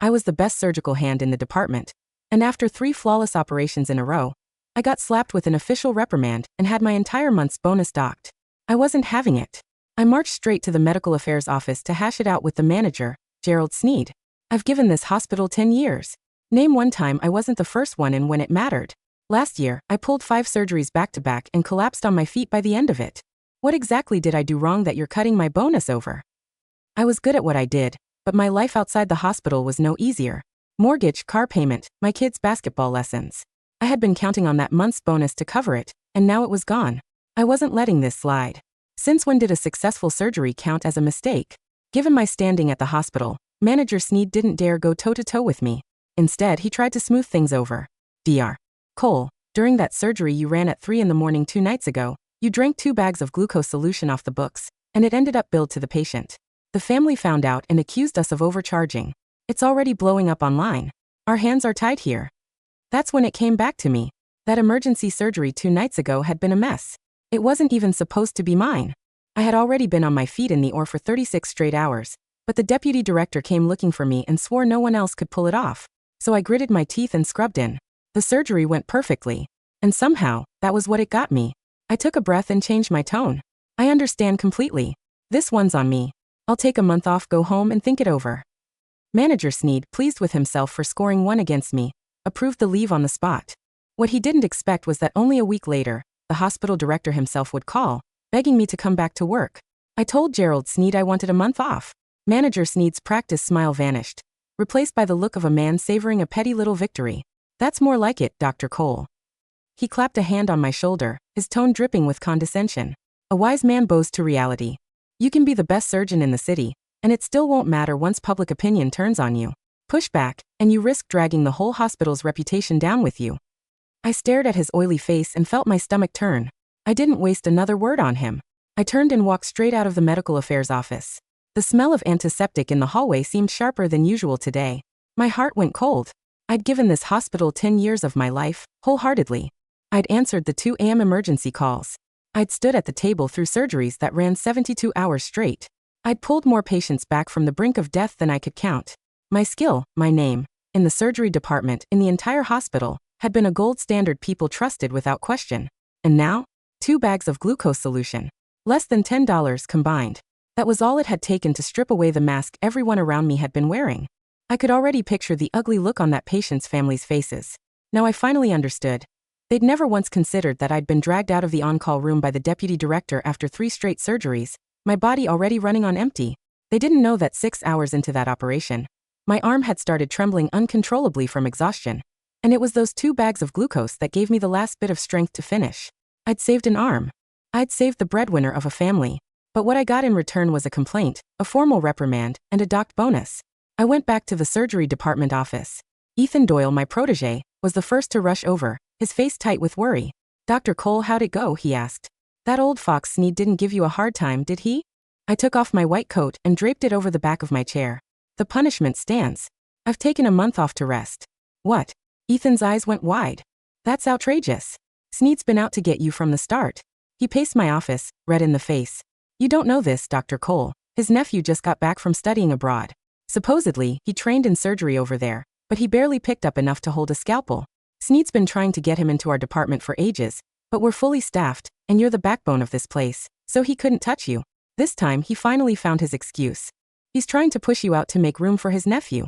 I was the best surgical hand in the department. And after 3 flawless operations in a row, I got slapped with an official reprimand and had my entire month's bonus docked. I wasn't having it. I marched straight to the medical affairs office to hash it out with the manager, Gerald Sneed. I've given this hospital 10 years. Name one time I wasn't the first one in when it mattered. Last year, I pulled 5 surgeries back-to-back and collapsed on my feet by the end of it. What exactly did I do wrong that you're cutting my bonus over? I was good at what I did, but my life outside the hospital was no easier. Mortgage, car payment, my kids' basketball lessons. I had been counting on that month's bonus to cover it, and now it was gone. I wasn't letting this slide. Since when did a successful surgery count as a mistake? Given my standing at the hospital, Manager Sneed didn't dare go toe-to-toe with me. Instead, he tried to smooth things over. Dr. Cole, during that surgery you ran at 3 in the morning 2 nights ago, you drank 2 bags of glucose solution off the books, and it ended up billed to the patient. The family found out and accused us of overcharging. It's already blowing up online. Our hands are tied here. That's when it came back to me. That emergency surgery 2 nights ago had been a mess. It wasn't even supposed to be mine. I had already been on my feet in the OR for 36 straight hours, but the deputy director came looking for me and swore no one else could pull it off. So I gritted my teeth and scrubbed in. The surgery went perfectly. And somehow, that was what it got me. I took a breath and changed my tone. I understand completely. This one's on me. I'll take a month off, go home and think it over. Manager Sneed, pleased with himself for scoring 1 against me, approved the leave on the spot. What he didn't expect was that only a week later, the hospital director himself would call, begging me to come back to work. I told Gerald Sneed I wanted a month off. Manager Sneed's practice smile vanished, replaced by the look of a man savoring a petty little victory. That's more like it, Dr. Cole. He clapped a hand on my shoulder, his tone dripping with condescension. A wise man bows to reality. You can be the best surgeon in the city, and it still won't matter once public opinion turns on you. Push back, and you risk dragging the whole hospital's reputation down with you. I stared at his oily face and felt my stomach turn. I didn't waste another word on him. I turned and walked straight out of the medical affairs office. The smell of antiseptic in the hallway seemed sharper than usual today. My heart went cold. I'd given this hospital 10 years of my life, wholeheartedly. I'd answered the 2 a.m. emergency calls. I'd stood at the table through surgeries that ran 72 hours straight. I'd pulled more patients back from the brink of death than I could count. My skill, my name, in the surgery department, in the entire hospital, had been a gold standard people trusted without question. And now? 2 bags of glucose solution. Less than $10 combined. That was all it had taken to strip away the mask everyone around me had been wearing. I could already picture the ugly look on that patient's family's faces. Now I finally understood. They'd never once considered that I'd been dragged out of the on-call room by the deputy director after 3 straight surgeries, my body already running on empty. They didn't know that 6 hours into that operation, my arm had started trembling uncontrollably from exhaustion. And it was those 2 bags of glucose that gave me the last bit of strength to finish. I'd saved an arm. I'd saved the breadwinner of a family. But what I got in return was a complaint, a formal reprimand, and a docked bonus. I went back to the surgery department office. Ethan Doyle, my protege, was the first to rush over, his face tight with worry. Dr. Cole, how'd it go? He asked. That old fox Sneed didn't give you a hard time, did he? I took off my white coat and draped it over the back of my chair. The punishment stands. I've taken a month off to rest. What? Ethan's eyes went wide. That's outrageous. Sneed's been out to get you from the start. He paced my office, red in the face. You don't know this, Dr. Cole. His nephew just got back from studying abroad. Supposedly, he trained in surgery over there, but he barely picked up enough to hold a scalpel. Sneed's been trying to get him into our department for ages, but we're fully staffed, and you're the backbone of this place, so he couldn't touch you. This time, he finally found his excuse. He's trying to push you out to make room for his nephew.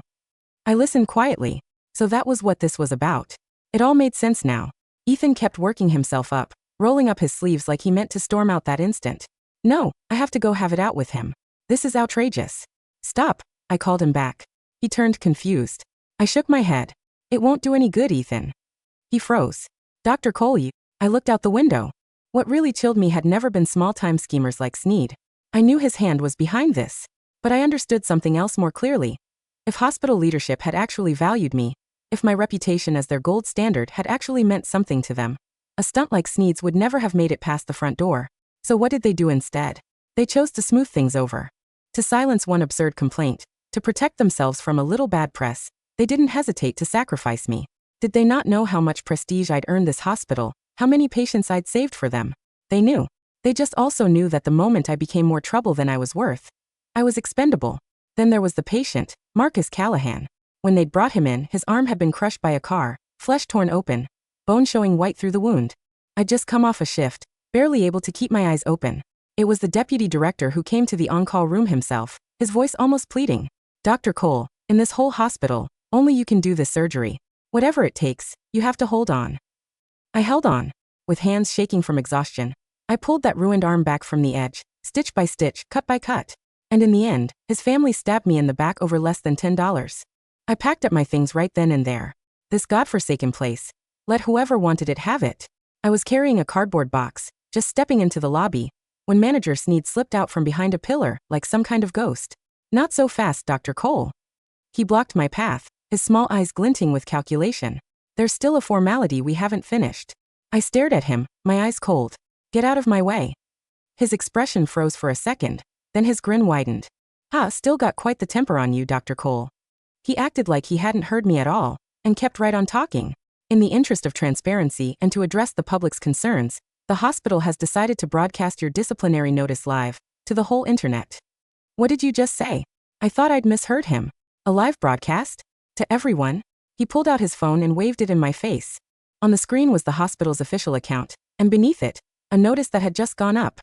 I listened quietly. So that was what this was about. It all made sense now. Ethan kept working himself up, rolling up his sleeves like he meant to storm out that instant. No, I have to go have it out with him. This is outrageous. Stop, I called him back. He turned confused. I shook my head. It won't do any good, Ethan. He froze. Dr. Cole, I looked out the window. What really chilled me had never been small-time schemers like Sneed. I knew his hand was behind this. But I understood something else more clearly. If hospital leadership had actually valued me, if my reputation as their gold standard had actually meant something to them, a stunt like Sneed's would never have made it past the front door. So what did they do instead? They chose to smooth things over. To silence one absurd complaint, to protect themselves from a little bad press, they didn't hesitate to sacrifice me. Did they not know how much prestige I'd earned this hospital, how many patients I'd saved for them? They knew. They just also knew that the moment I became more trouble than I was worth, I was expendable. Then there was the patient, Marcus Callahan. When they'd brought him in, his arm had been crushed by a car, flesh torn open, bone showing white through the wound. I'd just come off a shift, barely able to keep my eyes open. It was the deputy director who came to the on-call room himself, his voice almost pleading. Dr. Cole, in this whole hospital, only you can do this surgery. Whatever it takes, you have to hold on. I held on. With hands shaking from exhaustion, I pulled that ruined arm back from the edge, stitch by stitch, cut by cut. And in the end, his family stabbed me in the back over less than $10. I packed up my things right then and there. This godforsaken place. Let whoever wanted it have it. I was carrying a cardboard box, just stepping into the lobby, when Manager Sneed slipped out from behind a pillar, like some kind of ghost. Not so fast, Dr. Cole. He blocked my path, his small eyes glinting with calculation. There's still a formality we haven't finished. I stared at him, my eyes cold. Get out of my way. His expression froze for a second, then his grin widened. Still got quite the temper on you, Dr. Cole. He acted like he hadn't heard me at all, and kept right on talking. In the interest of transparency and to address the public's concerns, the hospital has decided to broadcast your disciplinary notice live, to the whole internet. What did you just say? I thought I'd misheard him. A live broadcast? To everyone? He pulled out his phone and waved it in my face. On the screen was the hospital's official account, and beneath it, a notice that had just gone up.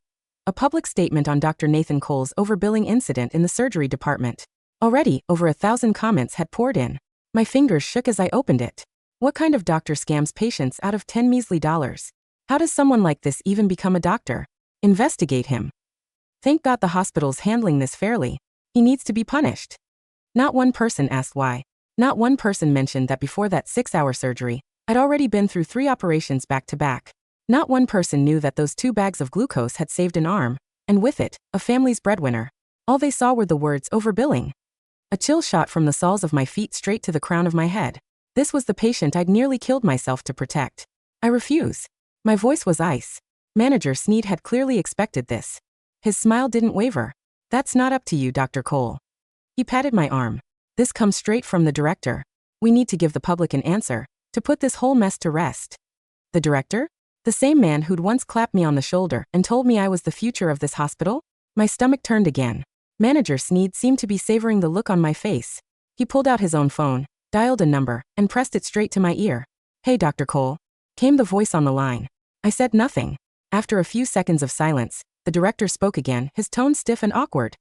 A public statement on Dr. Nathan Cole's overbilling incident in the surgery department. Already, over 1,000 comments had poured in. My fingers shook as I opened it. What kind of doctor scams patients out of $10 measly? How does someone like this even become a doctor? Investigate him. Thank God the hospital's handling this fairly. He needs to be punished. Not one person asked why. Not one person mentioned that before that 6-hour surgery, I'd already been through 3 operations back to back. Not one person knew that those 2 bags of glucose had saved an arm, and with it, a family's breadwinner. All they saw were the words overbilling. A chill shot from the soles of my feet straight to the crown of my head. This was the patient I'd nearly killed myself to protect. I refuse. My voice was ice. Manager Sneed had clearly expected this. His smile didn't waver. That's not up to you, Dr. Cole. He patted my arm. This comes straight from the director. We need to give the public an answer, to put this whole mess to rest. The director? The same man who'd once clapped me on the shoulder and told me I was the future of this hospital? My stomach turned again. Manager Sneed seemed to be savoring the look on my face. He pulled out his own phone, dialed a number, and pressed it straight to my ear. Hey, Dr. Cole. Came the voice on the line. I said nothing. After a few seconds of silence, the director spoke again, his tone stiff and awkward.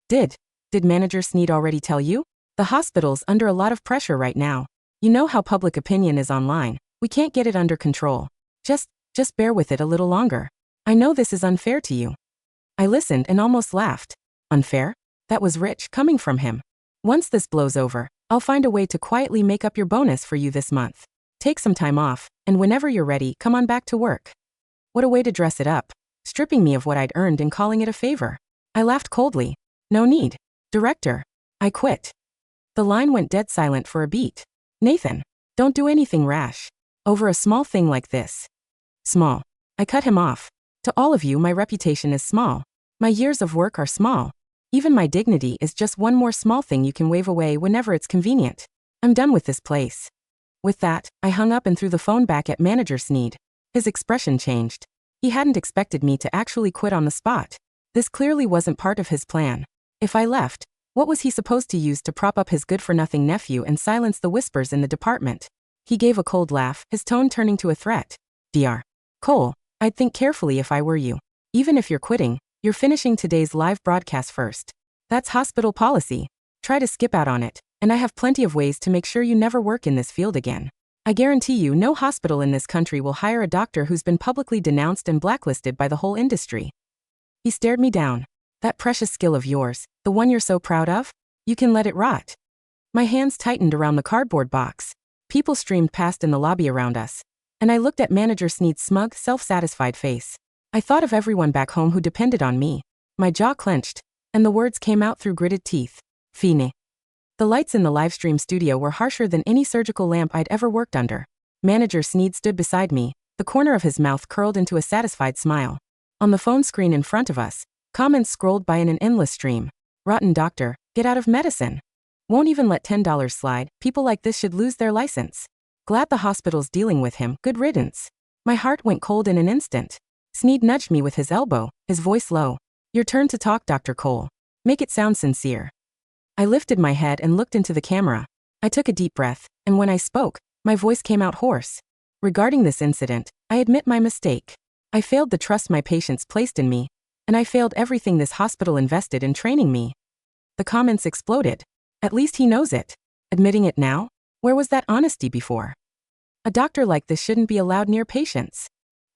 Did Manager Sneed already tell you? The hospital's under a lot of pressure right now. You know how public opinion is online. We can't get it under control. Just bear with it a little longer. I know this is unfair to you. I listened and almost laughed. Unfair? That was rich coming from him. Once this blows over, I'll find a way to quietly make up your bonus for you this month. Take some time off, and whenever you're ready, come on back to work. What a way to dress it up, stripping me of what I'd earned and calling it a favor. I laughed coldly. No need. Director. I quit. The line went dead silent for a beat. Nathan, don't do anything rash. Over a small thing like this. Small. I cut him off. To all of you, my reputation is small. My years of work are small. Even my dignity is just one more small thing you can wave away whenever it's convenient. I'm done with this place. With that, I hung up and threw the phone back at Manager Sneed. His expression changed. He hadn't expected me to actually quit on the spot. This clearly wasn't part of his plan. If I left, what was he supposed to use to prop up his good-for-nothing nephew and silence the whispers in the department? He gave a cold laugh, his tone turning to a threat. Dr. Cole, I'd think carefully if I were you. Even if you're quitting, you're finishing today's live broadcast first. That's hospital policy. Try to skip out on it, and I have plenty of ways to make sure you never work in this field again. I guarantee you no hospital in this country will hire a doctor who's been publicly denounced and blacklisted by the whole industry. He stared me down. That precious skill of yours, the one you're so proud of? You can let it rot. My hands tightened around the cardboard box. People streamed past in the lobby around us, and I looked at Manager Sneed's smug, self-satisfied face. I thought of everyone back home who depended on me. My jaw clenched, and the words came out through gritted teeth. Fine. The lights in the livestream studio were harsher than any surgical lamp I'd ever worked under. Manager Sneed stood beside me, the corner of his mouth curled into a satisfied smile. On the phone screen in front of us, comments scrolled by in an endless stream. Rotten doctor, get out of medicine. Won't even let $10 slide, people like this should lose their license. Glad the hospital's dealing with him, good riddance. My heart went cold in an instant. Sneed nudged me with his elbow, his voice low. Your turn to talk, Dr. Cole. Make it sound sincere. I lifted my head and looked into the camera. I took a deep breath, and when I spoke, my voice came out hoarse. Regarding this incident, I admit my mistake. I failed the trust my patients placed in me, and I failed everything this hospital invested in training me. The comments exploded. At least he knows it. Admitting it now? Where was that honesty before? A doctor like this shouldn't be allowed near patients.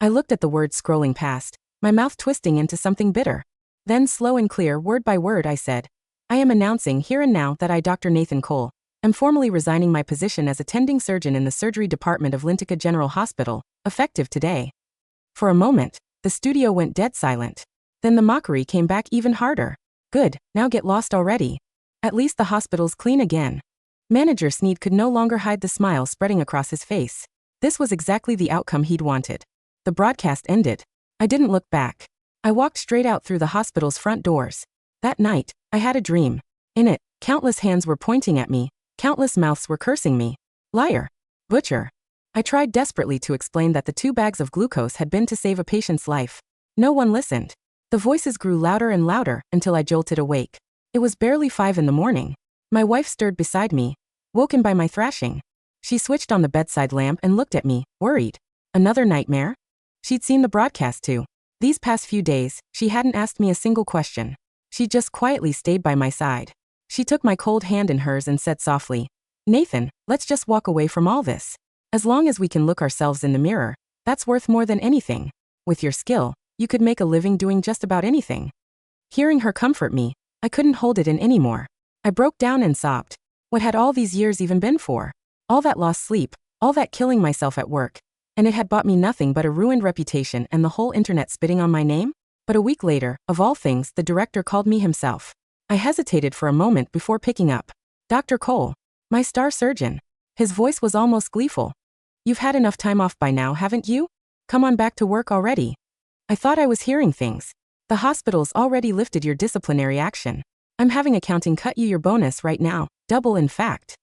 I looked at the words scrolling past, my mouth twisting into something bitter. Then, slow and clear, word by word, I said, I am announcing here and now that I, Dr. Nathan Cole, am formally resigning my position as attending surgeon in the surgery department of Lintica General Hospital, effective today. For a moment, the studio went dead silent. Then the mockery came back even harder. Good, now get lost already. At least the hospital's clean again. Manager Sneed could no longer hide the smile spreading across his face. This was exactly the outcome he'd wanted. The broadcast ended. I didn't look back. I walked straight out through the hospital's front doors. That night, I had a dream. In it, countless hands were pointing at me, countless mouths were cursing me. Liar. Butcher. I tried desperately to explain that the 2 bags of glucose had been to save a patient's life. No one listened. The voices grew louder and louder until I jolted awake. It was barely 5 in the morning. My wife stirred beside me, woken by my thrashing. She switched on the bedside lamp and looked at me, worried. Another nightmare? She'd seen the broadcast too. These past few days, she hadn't asked me a single question. She just quietly stayed by my side. She took my cold hand in hers and said softly, Nathan, let's just walk away from all this. As long as we can look ourselves in the mirror, that's worth more than anything. With your skill, you could make a living doing just about anything. Hearing her comfort me, I couldn't hold it in anymore. I broke down and sobbed. What had all these years even been for? All that lost sleep, all that killing myself at work, and it had bought me nothing but a ruined reputation and the whole internet spitting on my name? But a week later, of all things, the director called me himself. I hesitated for a moment before picking up. Dr. Cole, my star surgeon. His voice was almost gleeful. You've had enough time off by now, haven't you? Come on back to work already. I thought I was hearing things. The hospital's already lifted your disciplinary action. I'm having accounting cut you your bonus right now, double in fact.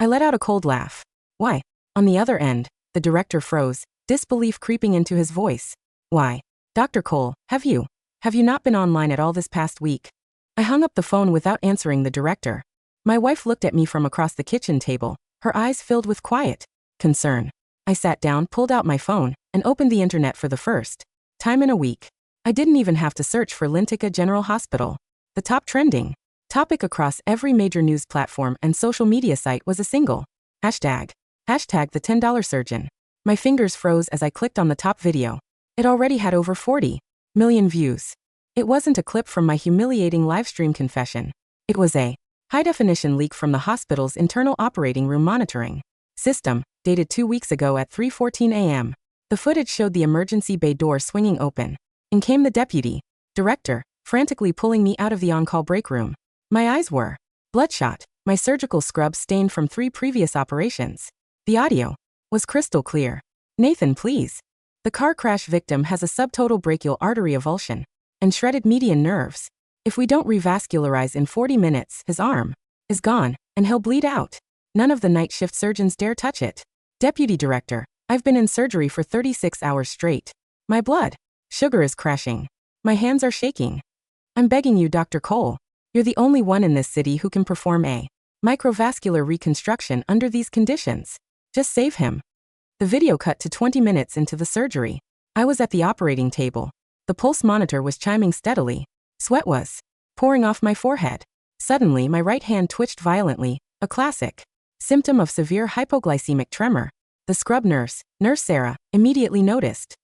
I let out a cold laugh. Why? On the other end, the director froze, disbelief creeping into his voice. Why? Dr. Cole, have you not been online at all this past week? I hung up the phone without answering the director. My wife looked at me from across the kitchen table, her eyes filled with quiet concern. I sat down, pulled out my phone, and opened the internet for the first time in a week. I didn't even have to search for Lintica General Hospital. The top trending topic across every major news platform and social media site was a single hashtag the $10 surgeon. My fingers froze as I clicked on the top video. It already had over 40 million views. It wasn't a clip from my humiliating livestream confession. It was a high-definition leak from the hospital's internal operating room monitoring system, dated 2 weeks ago at 3:14 a.m. The footage showed the emergency bay door swinging open. In came the deputy director, frantically pulling me out of the on-call break room. My eyes were bloodshot, my surgical scrub stained from 3 previous operations. The audio was crystal clear. Nathan, please. The car crash victim has a subtotal brachial artery avulsion and shredded median nerves. If we don't revascularize in 40 minutes, his arm is gone, and he'll bleed out. None of the night shift surgeons dare touch it. Deputy Director, I've been in surgery for 36 hours straight. My blood sugar is crashing. My hands are shaking. I'm begging you, Dr. Cole. You're the only one in this city who can perform a microvascular reconstruction under these conditions. Just save him. The video cut to 20 minutes into the surgery. I was at the operating table. The pulse monitor was chiming steadily. Sweat was pouring off my forehead. Suddenly, my right hand twitched violently, a classic symptom of severe hypoglycemic tremor. The scrub nurse, Nurse Sarah, immediately noticed.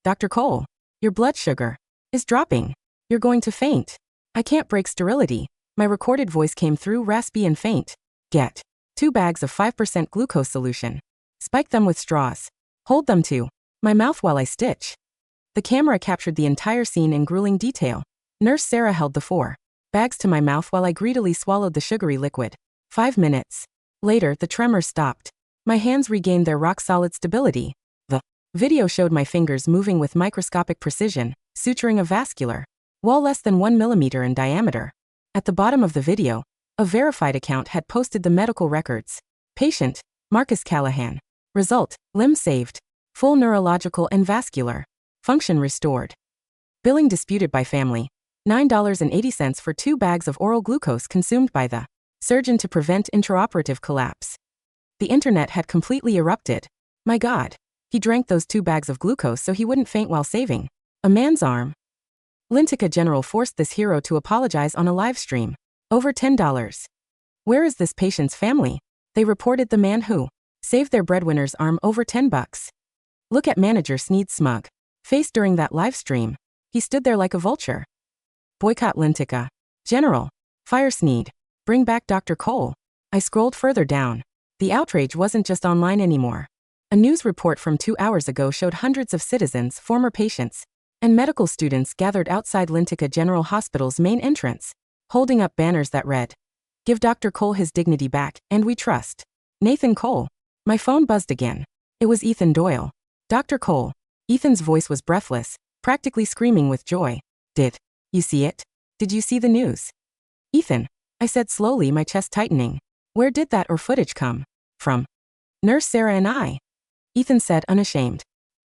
Dr. Cole, your blood sugar is dropping. You're going to faint. I can't break sterility. My recorded voice came through raspy and faint. Get 2 bags of 5% glucose solution. Spike them with straws. Hold them to my mouth while I stitch. The camera captured the entire scene in grueling detail. Nurse Sarah held the 4 bags to my mouth while I greedily swallowed the sugary liquid. 5 minutes later, the tremors stopped. My hands regained their rock-solid stability. The video showed my fingers moving with microscopic precision, suturing a vascular wall less than 1 millimeter in diameter. At the bottom of the video, a verified account had posted the medical records. Patient, Marcus Callahan. Result, limb saved. Full neurological and vascular function restored. Billing disputed by family. $9.80 for 2 bags of oral glucose consumed by the Surgeon to prevent intraoperative collapse. The internet had completely erupted. My God. He drank those 2 bags of glucose so he wouldn't faint while saving a man's arm. Lintica General forced this hero to apologize on a live stream. Over $10. Where is this patient's family? They reported the man who saved their breadwinner's arm over $10. Look at Manager Sneed's smug face during that live stream. He stood there like a vulture. Boycott Lintica General. Fire Sneed. Bring back Dr. Cole. I scrolled further down. The outrage wasn't just online anymore. A news report from 2 hours ago showed hundreds of citizens, former patients, and medical students gathered outside Lintica General Hospital's main entrance, holding up banners that read, "Give Dr. Cole his dignity back, and we trust Nathan Cole." My phone buzzed again. It was Ethan Doyle. Dr. Cole. Ethan's voice was breathless, practically screaming with joy. Did you see it? Did you see the news? Ethan, I said slowly, my chest tightening. Where did that footage come from? Nurse Sarah and I. Ethan said, unashamed.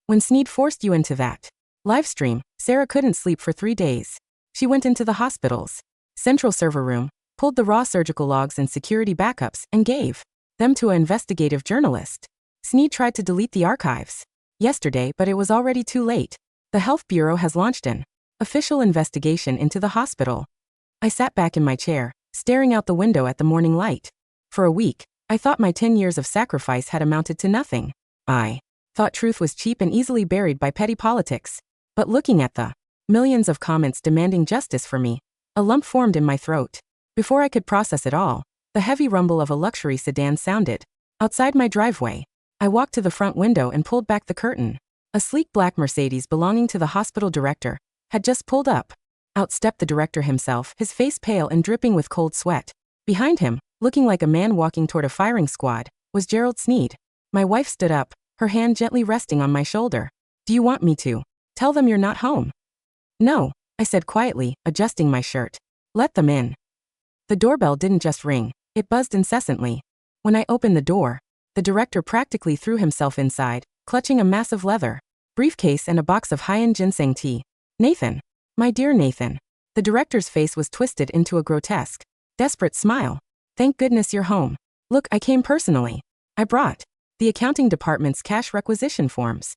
When Sneed forced you into that live stream, Sarah couldn't sleep for 3 days. She went into the hospital's central server room, pulled the raw surgical logs and security backups, and gave them to an investigative journalist. Sneed tried to delete the archives yesterday, but it was already too late. The Health Bureau has launched an official investigation into the hospital. I sat back in my chair, staring out the window at the morning light. For a week, I thought my 10 years of sacrifice had amounted to nothing. I thought truth was cheap and easily buried by petty politics. But looking at the millions of comments demanding justice for me, a lump formed in my throat. Before I could process it all, the heavy rumble of a luxury sedan sounded outside my driveway. I walked to the front window and pulled back the curtain. A sleek black Mercedes belonging to the hospital director had just pulled up. Out stepped the director himself, his face pale and dripping with cold sweat. Behind him, looking like a man walking toward a firing squad, was Gerald Sneed. My wife stood up, her hand gently resting on my shoulder. Do you want me to tell them you're not home? No, I said quietly, adjusting my shirt. Let them in. The doorbell didn't just ring, it buzzed incessantly. When I opened the door, the director practically threw himself inside, clutching a massive leather briefcase and a box of high-end ginseng tea. Nathan. My dear Nathan. The director's face was twisted into a grotesque, desperate smile. Thank goodness you're home. Look, I came personally. I brought the accounting department's cash requisition forms.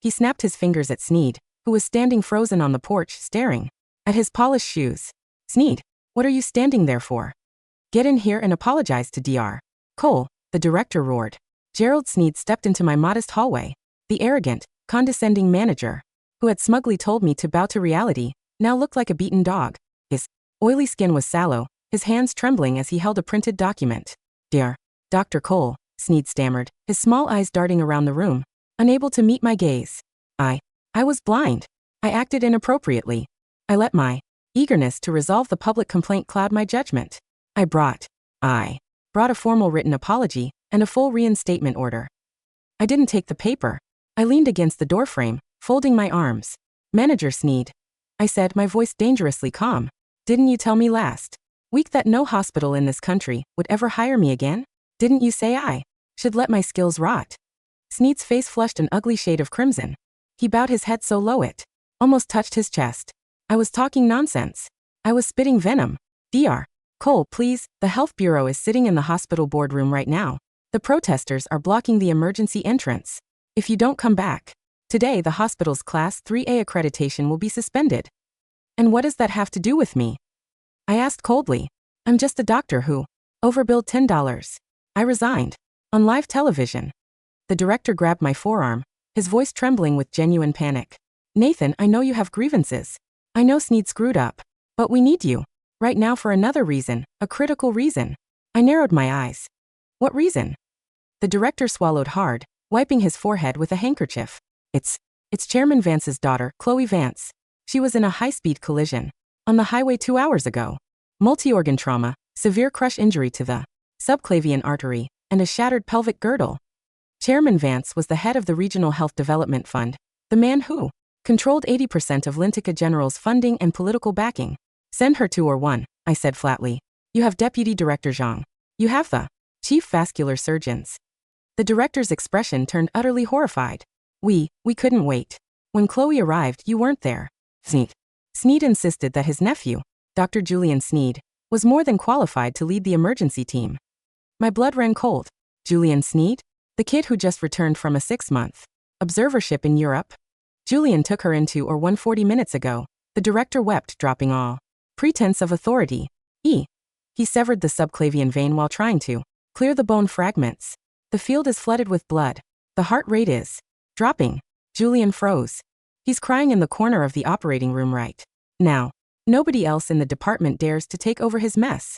He snapped his fingers at Sneed, who was standing frozen on the porch, staring at his polished shoes. Sneed, what are you standing there for? Get in here and apologize to Dr. Cole, the director roared. Gerald Sneed stepped into my modest hallway. The arrogant, condescending manager, who had smugly told me to bow to reality, now looked like a beaten dog. His oily skin was sallow, his hands trembling as he held a printed document. Dear Dr. Cole, Sneed stammered, his small eyes darting around the room, unable to meet my gaze. I was blind. I acted inappropriately. I let my eagerness to resolve the public complaint cloud my judgment. I brought a formal written apology and a full reinstatement order. I didn't take the paper. I leaned against the doorframe, folding my arms. Manager Sneed, I said, my voice dangerously calm. Didn't you tell me last week that no hospital in this country would ever hire me again? Didn't you say I should let my skills rot? Sneed's face flushed an ugly shade of crimson. He bowed his head so low it almost touched his chest. I was talking nonsense. I was spitting venom. Dr. Cole, please, the Health Bureau is sitting in the hospital boardroom right now. The protesters are blocking the emergency entrance. If you don't come back today, the hospital's Class 3A accreditation will be suspended. And what does that have to do with me? I asked coldly. I'm just a doctor who overbilled $10. I resigned. On live television. The director grabbed my forearm, his voice trembling with genuine panic. Nathan, I know you have grievances. I know Sneed screwed up. But we need you right now for another reason, a critical reason. I narrowed my eyes. What reason? The director swallowed hard, wiping his forehead with a handkerchief. It's Chairman Vance's daughter, Chloe Vance. She was in a high-speed collision on the highway 2 hours ago. Multi-organ trauma, severe crush injury to the subclavian artery, and a shattered pelvic girdle. Chairman Vance was the head of the Regional Health Development Fund, the man who controlled 80% of Lintica General's funding and political backing. Send her 2 or 1, I said flatly. You have Deputy Director Zhang. You have the Chief Vascular Surgeons. The director's expression turned utterly horrified. We couldn't wait. When Chloe arrived, you weren't there. Sneed insisted that his nephew, Dr. Julian Sneed, was more than qualified to lead the emergency team. My blood ran cold. Julian Sneed? The kid who just returned from a 6-month observership in Europe? Julian took her into or 140 minutes ago. The director wept, dropping all pretense of authority. He severed the subclavian vein while trying to clear the bone fragments. The field is flooded with blood. The heart rate is dropping. Julian froze. He's crying in the corner of the operating room right now. Nobody else in the department dares to take over his mess.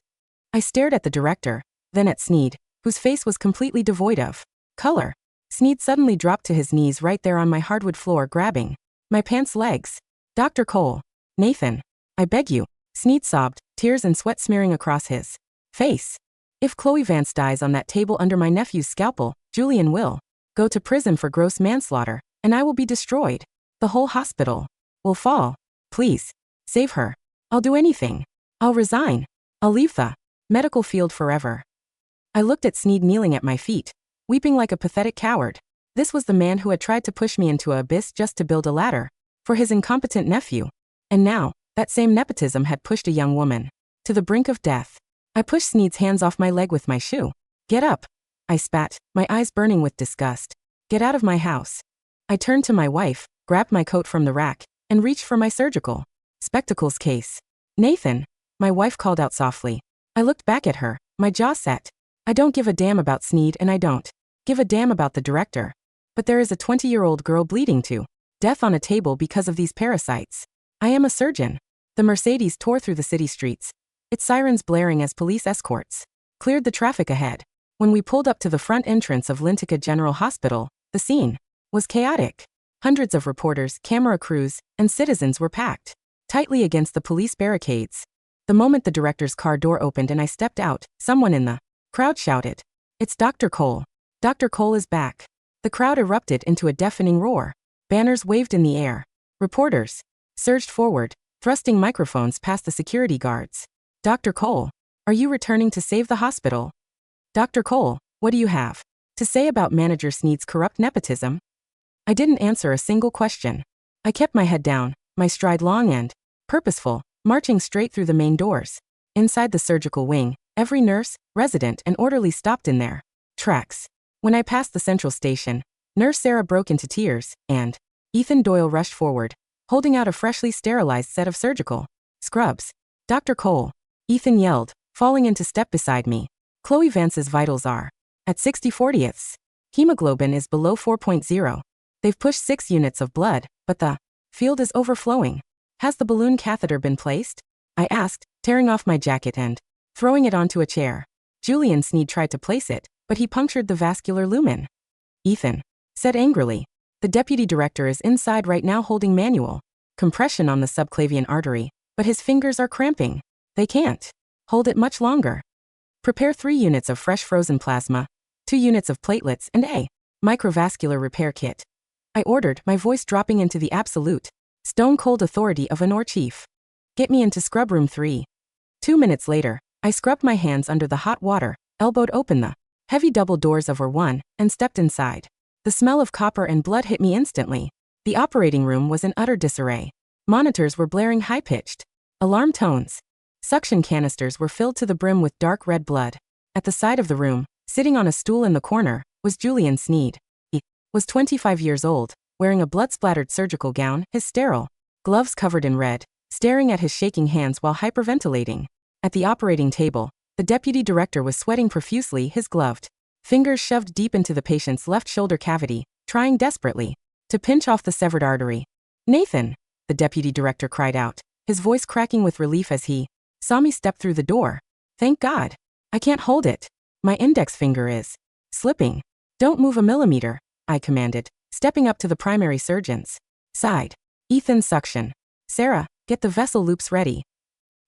I stared at the director, then at Sneed, whose face was completely devoid of color. Sneed suddenly dropped to his knees right there on my hardwood floor, grabbing my pants legs. Dr. Cole. Nathan. I beg you. Sneed sobbed, tears and sweat smearing across his face. If Chloe Vance dies on that table under my nephew's scalpel, Julian will go to prison for gross manslaughter, and I will be destroyed. The whole hospital will fall. Please, save her. I'll do anything. I'll resign. I'll leave the medical field forever. I looked at Sneed kneeling at my feet, weeping like a pathetic coward. This was the man who had tried to push me into an abyss just to build a ladder for his incompetent nephew. And now, that same nepotism had pushed a young woman to the brink of death. I pushed Sneed's hands off my leg with my shoe. Get up. I spat, my eyes burning with disgust. Get out of my house. I turned to my wife, grabbed my coat from the rack, and reached for my surgical spectacles case. Nathan, my wife called out softly. I looked back at her, my jaw set. I don't give a damn about Sneed, and I don't give a damn about the director. But there is a 20-year-old girl bleeding to death on a table because of these parasites. I am a surgeon. The Mercedes tore through the city streets, its sirens blaring as police escorts cleared the traffic ahead. When we pulled up to the front entrance of Lintica General Hospital, the scene was chaotic. Hundreds of reporters, camera crews, and citizens were packed tightly against the police barricades. The moment the director's car door opened and I stepped out, someone in the crowd shouted, "It's Dr. Cole. Dr. Cole is back." The crowd erupted into a deafening roar. Banners waved in the air. Reporters surged forward, thrusting microphones past the security guards. Dr. Cole, are you returning to save the hospital? Dr. Cole, what do you have to say about Manager Sneed's corrupt nepotism? I didn't answer a single question. I kept my head down, my stride long and purposeful, marching straight through the main doors. Inside the surgical wing, every nurse, resident, and orderly stopped in their tracks. When I passed the central station, Nurse Sarah broke into tears, and Ethan Doyle rushed forward, holding out a freshly sterilized set of surgical scrubs. Dr. Cole, Ethan yelled, falling into step beside me. Chloe Vance's vitals are at 60/40ths. Hemoglobin is below 4.0. They've pushed 6 units of blood, but the field is overflowing. Has the balloon catheter been placed? I asked, tearing off my jacket and throwing it onto a chair. Julian Sneed tried to place it, but he punctured the vascular lumen. Ethan said angrily, "The deputy director is inside right now holding manual compression on the subclavian artery, but his fingers are cramping. They can't hold it much longer. Prepare 3 units of fresh frozen plasma, 2 units of platelets, and a microvascular repair kit," I ordered, my voice dropping into the absolute, stone-cold authority of an OR chief. "Get me into scrub room 3. 2 minutes later, I scrubbed my hands under the hot water, elbowed open the heavy double doors of OR 1, and stepped inside. The smell of copper and blood hit me instantly. The operating room was in utter disarray. Monitors were blaring high-pitched alarm tones. Suction canisters were filled to the brim with dark red blood. At the side of the room, sitting on a stool in the corner, was Julian Sneed. He was 25 years old, wearing a blood-splattered surgical gown, his sterile gloves covered in red, staring at his shaking hands while hyperventilating. At the operating table, the deputy director was sweating profusely, his gloved fingers shoved deep into the patient's left shoulder cavity, trying desperately to pinch off the severed artery. "Nathan!" the deputy director cried out, his voice cracking with relief as he saw me step through the door. "Thank God. I can't hold it. My index finger is slipping." "Don't move a millimeter," I commanded, stepping up to the primary surgeon's side. "Ethan suction. Sarah, get the vessel loops ready."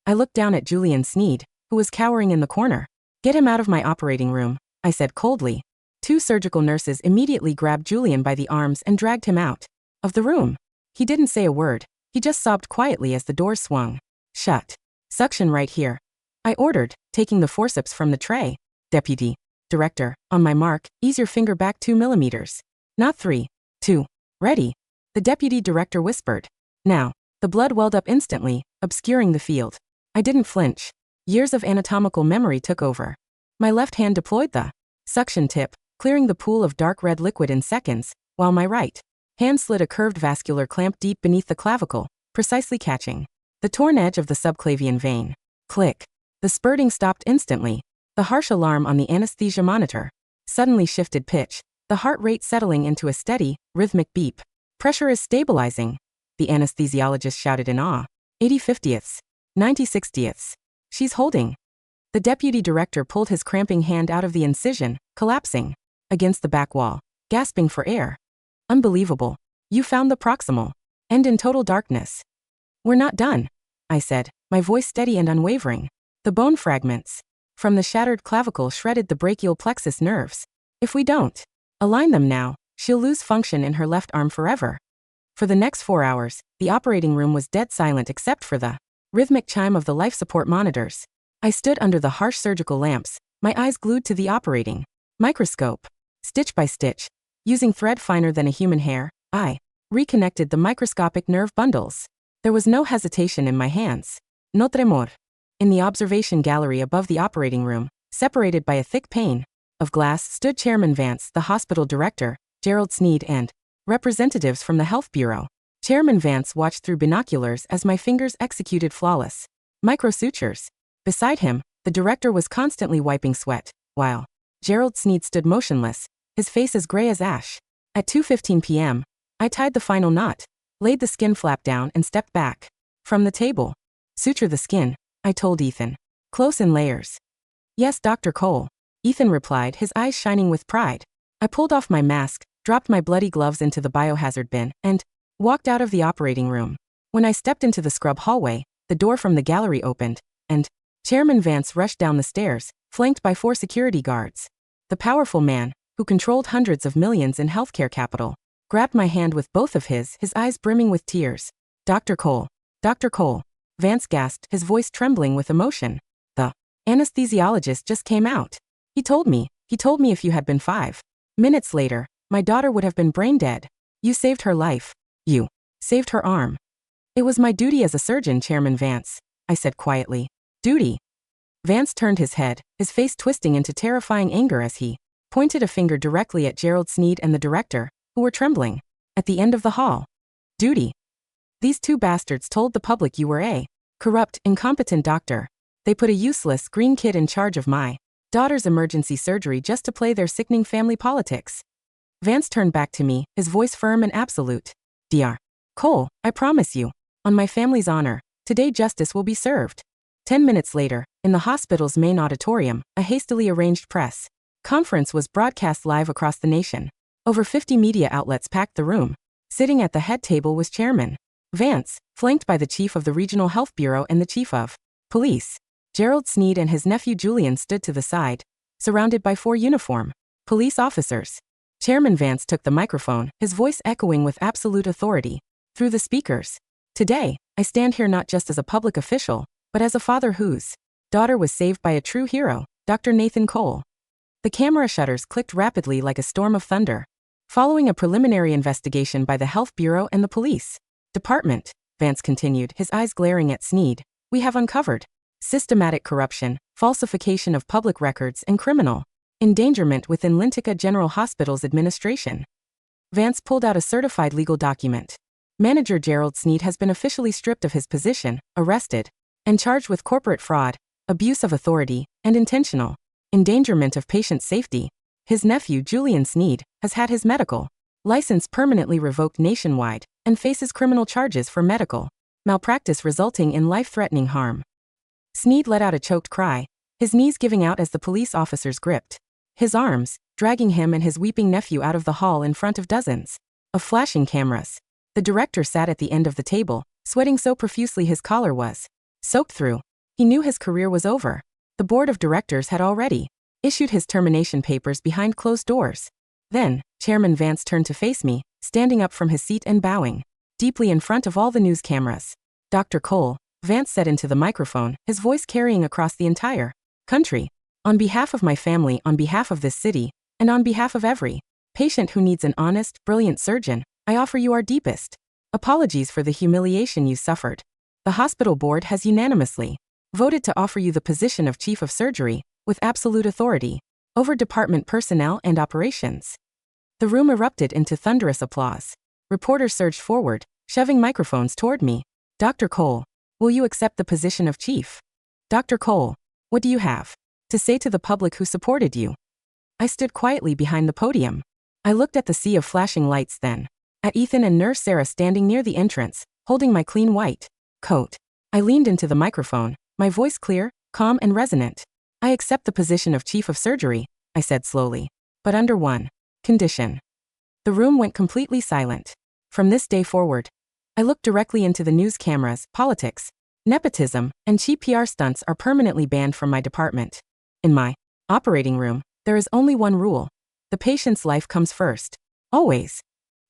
I looked down at Julian Sneed, who was cowering in the corner. "Get him out of my operating room," I said coldly. 2 surgical nurses immediately grabbed Julian by the arms and dragged him out of the room. He didn't say a word. He just sobbed quietly as the doors swung shut. "Suction right here," I ordered, taking the forceps from the tray. "Deputy director, on my mark, ease your finger back 2 millimeters. Not 3. 2. Ready," the deputy director whispered. Now, the blood welled up instantly, obscuring the field. I didn't flinch. Years of anatomical memory took over. My left hand deployed the suction tip, clearing the pool of dark red liquid in seconds, while my right hand slid a curved vascular clamp deep beneath the clavicle, precisely catching the torn edge of the subclavian vein. Click. The spurting stopped instantly. The harsh alarm on the anesthesia monitor suddenly shifted pitch, the heart rate settling into a steady, rhythmic beep. Pressure is stabilizing, the anesthesiologist shouted in awe. 80/50ths. 90/60ths. She's holding. The deputy director pulled his cramping hand out of the incision, collapsing against the back wall, gasping for air. Unbelievable. You found the proximal. And in total darkness. We're not done, I said, my voice steady and unwavering. The bone fragments from the shattered clavicle shredded the brachial plexus nerves. If we don't align them now, she'll lose function in her left arm forever. For the next 4 hours, the operating room was dead silent except for the rhythmic chime of the life support monitors. I stood under the harsh surgical lamps, my eyes glued to the operating microscope. Stitch by stitch, using thread finer than a human hair, I reconnected the microscopic nerve bundles. There was no hesitation in my hands. No tremor. In the observation gallery above the operating room, separated by a thick pane of glass, stood Chairman Vance, the hospital director, Gerald Sneed, and representatives from the Health Bureau. Chairman Vance watched through binoculars as my fingers executed flawless microsutures. Beside him, the director was constantly wiping sweat, while Gerald Sneed stood motionless, his face as gray as ash. At 2:15 p.m., I tied the final knot, laid the skin flap down and stepped back from the table. Suture the skin, I told Ethan. Close in layers. Yes, Dr. Cole, Ethan replied, his eyes shining with pride. I pulled off my mask, dropped my bloody gloves into the biohazard bin, and walked out of the operating room. When I stepped into the scrub hallway, the door from the gallery opened, and Chairman Vance rushed down the stairs, flanked by 4 security guards. The powerful man, who controlled hundreds of millions in healthcare capital, grabbed my hand with both of his eyes brimming with tears. Dr. Cole. Dr. Cole. Vance gasped, his voice trembling with emotion. The anesthesiologist just came out. He told me if you had been 5 minutes later, my daughter would have been brain dead. You saved her life. You saved her arm. It was my duty as a surgeon, Chairman Vance, I said quietly. Duty. Vance turned his head, his face twisting into terrifying anger as he pointed a finger directly at Gerald Sneed and the director, who were trembling at the end of the hall. Duty. These 2 bastards told the public you were a corrupt, incompetent doctor. They put a useless, green kid in charge of my daughter's emergency surgery just to play their sickening family politics. Vance turned back to me, his voice firm and absolute. Dr. Cole, I promise you, on my family's honor, today justice will be served. 10 minutes later, in the hospital's main auditorium, a hastily arranged press conference was broadcast live across the nation. Over 50 media outlets packed the room. Sitting at the head table was Chairman Vance, flanked by the Chief of the Regional Health Bureau and the Chief of Police. Gerald Sneed and his nephew Julian stood to the side, surrounded by 4 uniformed police officers. Chairman Vance took the microphone, his voice echoing with absolute authority through the speakers. Today, I stand here not just as a public official, but as a father whose daughter was saved by a true hero, Dr. Nathan Cole. The camera shutters clicked rapidly like a storm of thunder. Following a preliminary investigation by the Health Bureau and the Police Department, Vance continued, his eyes glaring at Sneed, we have uncovered systematic corruption, falsification of public records, and criminal endangerment within Lintica General Hospital's administration. Vance pulled out a certified legal document. Manager Gerald Sneed has been officially stripped of his position, arrested, and charged with corporate fraud, abuse of authority, and intentional endangerment of patient safety. His nephew Julian Sneed has had his medical license permanently revoked nationwide and faces criminal charges for medical malpractice resulting in life-threatening harm. Sneed let out a choked cry, his knees giving out as the police officers gripped his arms, dragging him and his weeping nephew out of the hall in front of dozens of flashing cameras. The director sat at the end of the table, sweating so profusely his collar was soaked through. He knew his career was over. The board of directors had already issued his termination papers behind closed doors. Then, Chairman Vance turned to face me, standing up from his seat and bowing deeply in front of all the news cameras. Dr. Cole, Vance said into the microphone, his voice carrying across the entire country. On behalf of my family, on behalf of this city, and on behalf of every patient who needs an honest, brilliant surgeon, I offer you our deepest apologies for the humiliation you suffered. The hospital board has unanimously voted to offer you the position of chief of surgery, with absolute authority over department personnel and operations." The room erupted into thunderous applause. Reporters surged forward, shoving microphones toward me. "Dr. Cole, will you accept the position of chief? Dr. Cole, what do you have to say to the public who supported you?" I stood quietly behind the podium. I looked at the sea of flashing lights then, at Ethan and Nurse Sarah standing near the entrance, holding my clean white coat. I leaned into the microphone, my voice clear, calm and resonant. "I accept the position of chief of surgery," I said slowly, "but under one condition." The room went completely silent. From this day forward, I looked directly into the news cameras. Politics, nepotism, and cheap PR stunts are permanently banned from my department. In my operating room, there is only one rule: the patient's life comes first. Always.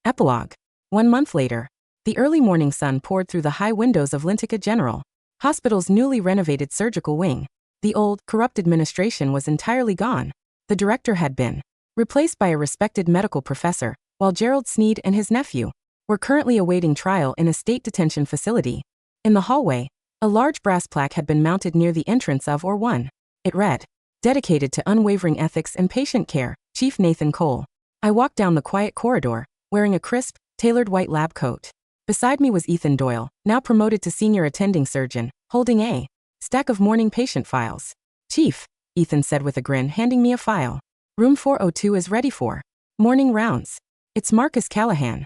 Epilogue. 1 month later, the early morning sun poured through the high windows of Lintica General Hospital's newly renovated surgical wing. The old, corrupt administration was entirely gone. The director had been replaced by a respected medical professor, while Gerald Sneed and his nephew were currently awaiting trial in a state detention facility. In the hallway, a large brass plaque had been mounted near the entrance of or 1. It read, "Dedicated to unwavering ethics and patient care, Chief Nathan Cole." I walked down the quiet corridor, wearing a crisp, tailored white lab coat. Beside me was Ethan Doyle, now promoted to senior attending surgeon, holding a stack of morning patient files. "Chief," Ethan said with a grin, handing me a file. "Room 402 is ready for morning rounds. It's Marcus Callahan."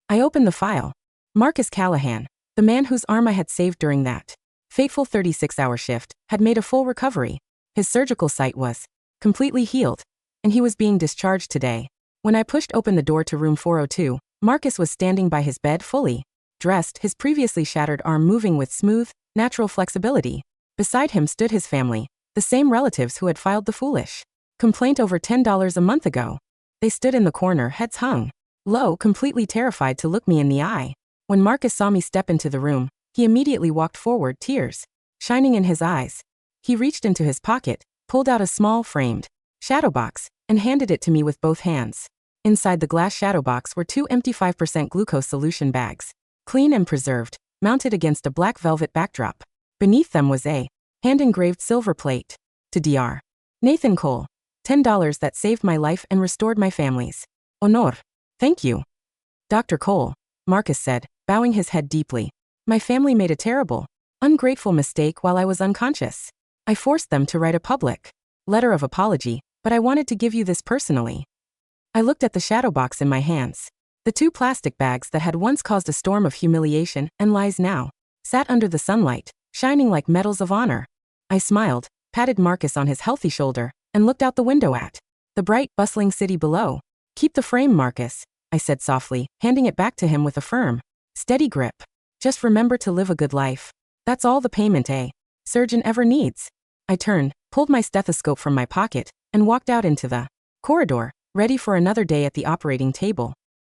I opened the file. Marcus Callahan, the man whose arm I had saved during that fateful 36-hour shift, had made a full recovery. His surgical site was completely healed, and he was being discharged today. When I pushed open the door to room 402, Marcus was standing by his bed, fully dressed, his previously shattered arm moving with smooth, natural flexibility. Beside him stood his family, the same relatives who had filed the foolish complaint over $10 a month ago. They stood in the corner, heads hung low, completely terrified to look me in the eye. When Marcus saw me step into the room, he immediately walked forward, tears shining in his eyes. He reached into his pocket, pulled out a small, framed shadow box, and handed it to me with both hands. Inside the glass shadow box were 2 empty 5% glucose solution bags, clean and preserved, mounted against a black velvet backdrop. Beneath them was a hand-engraved silver plate. To Dr. Nathan Cole, $10 that saved my life and restored my family's honor. Thank you. Dr. Cole, Marcus said, bowing his head deeply. My family made a terrible, ungrateful mistake while I was unconscious. I forced them to write a public letter of apology, but I wanted to give you this personally. I looked at the shadow box in my hands. The 2 plastic bags that had once caused a storm of humiliation and lies now sat under the sunlight, shining like medals of honor. I smiled, patted Marcus on his healthy shoulder, and looked out the window at the bright, bustling city below. "Keep the frame, Marcus," I said softly, handing it back to him with a firm, steady grip. "Just remember to live a good life. That's all the payment a surgeon ever needs." I turned, pulled my stethoscope from my pocket, and walked out into the corridor, ready for another day at the operating table.